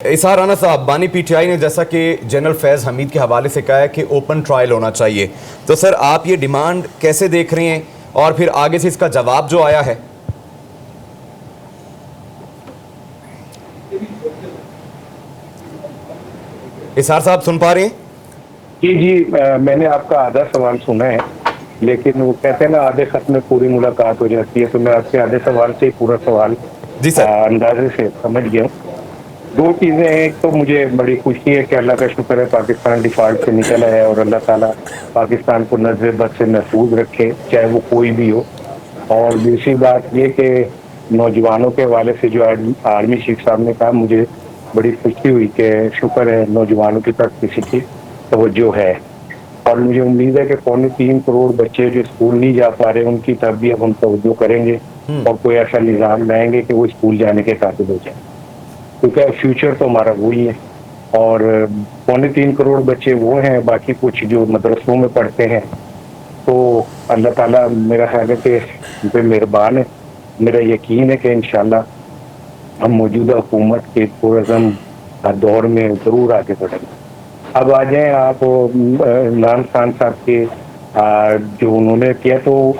اسحار رانا صاحب، بانی P T I نے جیسا کہ جنرل فیض حمید کے حوالے سے کہا ہے کہ اوپن ٹرائل ہونا چاہیے، تو سر آپ یہ ڈیمانڈ کیسے دیکھ رہے ہیں اور پھر آگے سے اس کا جواب جو آیا ہے؟ اسحار صاحب سن پا رہے ہیں؟ جی میں نے آپ کا آدھا سوال سنا ہے، لیکن وہ کہتے ہیں نا آدھے خط میں پوری ملاقات ہو جاتی ہے، تو میں آپ کے آدھے سوال سے ہی پورا سوال جی سر۔ اندازے سے سمجھ گیا ہوں۔ دو چیزیں ہیں، ایک تو مجھے بڑی خوشی ہے کہ اللہ کا شکر ہے پاکستان ڈیفالٹ سے نکلا ہے، اور اللہ تعالیٰ پاکستان کو نظر بد سے محفوظ رکھے، چاہے وہ کوئی بھی ہو۔ اور دوسری بات یہ کہ نوجوانوں کے حوالے سے جو آرمی چیف صاحب نے کہا، مجھے بڑی خوشی ہوئی کہ شکر ہے نوجوانوں کی طرف کسی کی توجہ ہے، اور مجھے امید ہے کہ 3.25 کروڑ بچے جو اسکول نہیں جا پا رہے ان کی طرف بھی اب ہم توجہ کریں گے اور کوئی ایسا نظام لائیں گے کہ وہ اسکول جانے کے قابل ہو جائیں، کیونکہ فیوچر تو ہمارا وہی ہے۔ اور 3.25 کروڑ بچے وہ ہیں، باقی کچھ جو مدرسوں میں پڑھتے ہیں، تو اللہ تعالیٰ میرا خیال ہے کہ بے مہربان ہے۔ میرا یقین ہے کہ انشاءاللہ ہم موجودہ حکومت کے پرعزم دور میں ضرور آگے بڑھیں گے۔ اب آ جائیں آپ عمران خان صاحب کے جو انہوں نے کیا، تو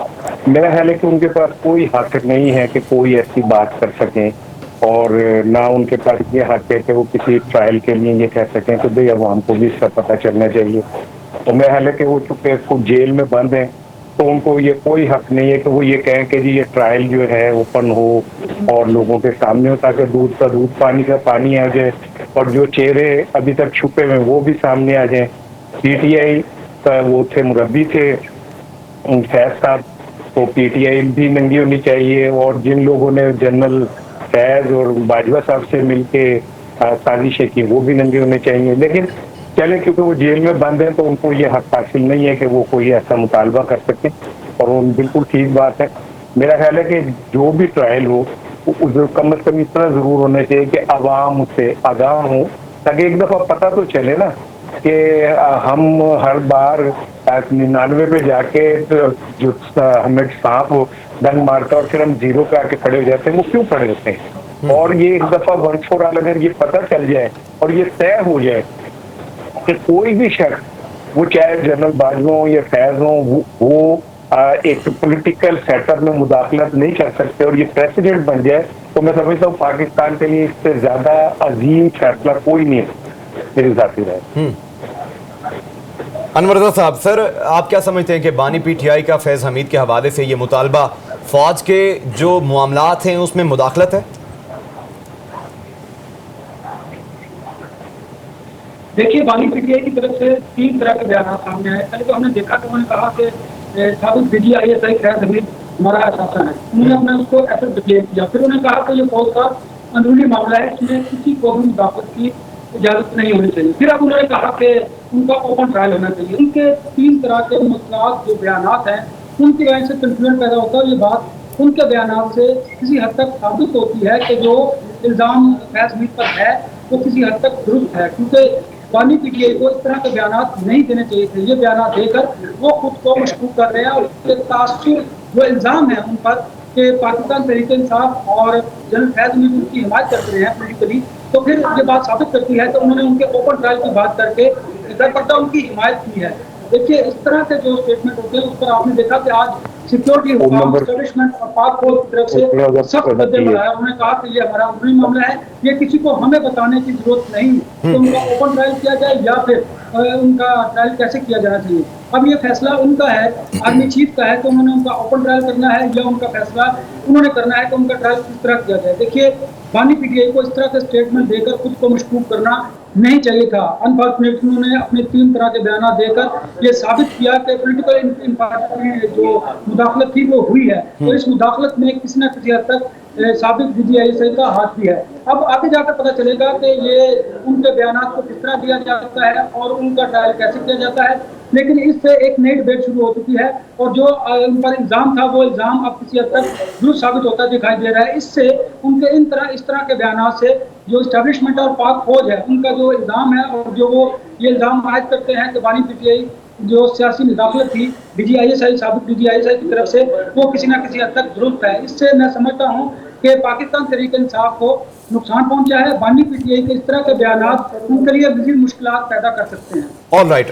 میرا خیال ہے کہ ان کے پاس کوئی حق نہیں ہے کہ کوئی ایسی بات کر سکیں، اور نہ ان کے پاس یہ حق ہے کہ وہ کسی ٹرائل کے لیے یہ کہہ سکیں کہ بھئی عوام کو بھی اس کا پتہ چلنا چاہیے۔ تو میرا خیال ہے کہ وہ چونکہ خود جیل میں بند ہیں، تو ان کو یہ کوئی حق نہیں ہے کہ وہ یہ کہیں کہ جی یہ ٹرائل جو ہے اوپن ہو اور لوگوں کے سامنے ہو، تاکہ دودھ کا دودھ پانی کا پانی آ جائے، اور جو چہرے ابھی تک چھپے ہوئے وہ بھی سامنے آ جائیں۔ پی ٹی آئی کا وہ تھے مربی تھے فیض صاحب، تو پی ٹی آئی بھی ننگی ہونی چاہیے، اور جن لوگوں نے جنرل فیض اور باجوہ صاحب سے مل کے سازشیں کی وہ بھی ننگے ہونے چاہیے۔ لیکن چلے کیونکہ وہ جیل میں بند ہیں تو ان کو یہ حق حاصل نہیں ہے کہ وہ کوئی ایسا مطالبہ کر سکیں، اور وہ بالکل ٹھیک بات ہے۔ میرا خیال ہے کہ جو بھی ٹرائل ہو کم از کم اتنا ضرور ہونا چاہیے کہ عوام اس سے آگاہ ہوں، تاکہ ایک دفعہ پتہ تو چلے نا کہ ہم ہر بار 99 پہ جا کے جو ہمیں سانپ ڈنگ مارتا اور پھر ہم 0 پہ آ کے کھڑے ہو جاتے ہیں، وہ کیوں کھڑے ہوتے ہیں؟ اور یہ ایک دفعہ ونس فار آل اگر یہ پتہ چل جائے اور یہ طے ہو جائے کہ کوئی بھی شخص، وہ چاہے جنرل باجوہ ہوں یا فیض ہوں، وہ ایک پولیٹیکل سیٹ اپ میں مداخلت نہیں کر سکتے، اور یہ پریسیڈنٹ بن جائے، تو میں سمجھتا ہوں پاکستان کے لیے اس سے زیادہ عظیم فیصلہ کوئی نہیں ہے، میری ذاتی رائے۔ انور رضا صاحب، سر آپ کیا سمجھتے ہیں کہ بانی پی ٹی آئی کا فیض حمید کے حوالے سے یہ مطالبہ فوج کے جو معاملات ہیں اس میں مداخلت ہے؟ دیکھیے، بانی پی ٹی آئی کی طرف سے 3 طرح کے بیانات سامنے آئے۔ پہلے تو ہم نے دیکھا کہ انہوں نے کہا کہ سابق D G I S I فیض حمید ہمارا اثاثہ ہے، انہوں نے اپنا اس کو ایسے ڈکلیئر کیا۔ پھر انہوں نے کہا کہ یہ فوج کا اندرونی معاملہ ہے، اس میں کسی کو بھی مداخلت کی اجازت نہیں ہونی چاہیے۔ پھر اب انہوں نے کہا کہ ان کا اوپن ٹرائل ہونا چاہیے۔ ان کے 3 طرح کے مسئلات جو بیانات ہیں، ان کی وجہ سے کنفیوژن پیدا ہوتا ہے، اور یہ بات ان کے بیانات سے کسی حد تک ثابت ہوتی ہے کہ جو الزام فیض حمید پر ہے وہ کسی حد تک درست ہے، کیونکہ بانی پی ٹی آئی کو اس طرح کے بیانات نہیں دینے چاہیے تھے۔ یہ بیانات دے کر وہ خود کو مشکوک کر رہے ہیں، اور اس کے تاثر جو الزام ہے ان پر کہ پاکستان تحریک انصاف اور جنرل فیض حمید ان کی حمایت کر رہے ہیں پولیٹیکلی، تو پھر یہ بات ثابت کرتی ہے کہ انہوں نے ان کے اوپن ٹرائل کی بات کر کے پتہ ان کی حمایت کی ہے۔ دیکھیے، اس طرح کے جو اسٹیٹمنٹ ہوتے ہیں اس پر آپ نے دیکھا کہ آج سیکورٹی حکام اسٹیبلشمنٹ اور پاک فوج کی طرف سے سخت رد عمل آیا۔ انہوں نے کہا کہ یہ ہمارا اندرونی معاملہ ہے، یہ کسی کو ہمیں بتانے کی ضرورت نہیں کہ ان کا اوپن ٹرائل کیا جائے یا پھر ان کا ٹرائل کیسے کیا جانا چاہیے۔ اب یہ فیصلہ ان کا ہے، آرمی چیف کا ہے کہ انہوں نے ان کا اوپن ٹرائل کرنا ہے، یا ان کا فیصلہ انہوں نے کرنا ہے کہ ان کا ٹرائل کس طرح کیا جائے۔ دیکھیے، بانی پی ٹی آئی کو اس طرح کے اسٹیٹمنٹ دے کر خود کو مشکوک کرنا نہیں چاہیے تھا۔ انفارچونیٹلی انہوں نے اپنے 3 طرح کے بیانات دے کر یہ ثابت کیا کہ پولیٹیکل جو مداخلت تھی وہ ہوئی ہے، اور اس مداخلت میں کسی نہ کسی حد تک سابق D G I S I کا ہاتھ بھی ہے۔ اب آگے جا کر پتہ چلے گا کہ یہ ان کے بیانات کو کس طرح دیا جاتا ہے اور ان کا ٹرائل کیسے کیا جاتا ہے، لیکن اس سے ایک نئی ڈبیٹ شروع ہو چکی ہے، اور جو ان پر الزام تھا وہ الزام اب کسی حد تک درست ثابت ہوتا دکھائی دے رہا ہے۔ اس سے ان کے اس طرح کے بیانات سے جو اسٹیبلشمنٹ اور پاک فوج ہے ان کا جو الزام ہے، اور جو وہ یہ الزام عائد کرتے ہیں کہ بانی پی ٹی آئی جو سیاسی مداخلت تھی D G I S I سابق D G I S I کی طرف سے، وہ کسی نہ کسی حد تک درست ہے۔ اس سے میں سمجھتا ہوں کہ پاکستان تحریک انصاف کو نقصان پہنچا ہے. بانی پی ٹی آئی کے اس طرح کے بیانات ان کے لیے مزید مشکلات پیدا کر سکتے ہیں. All right.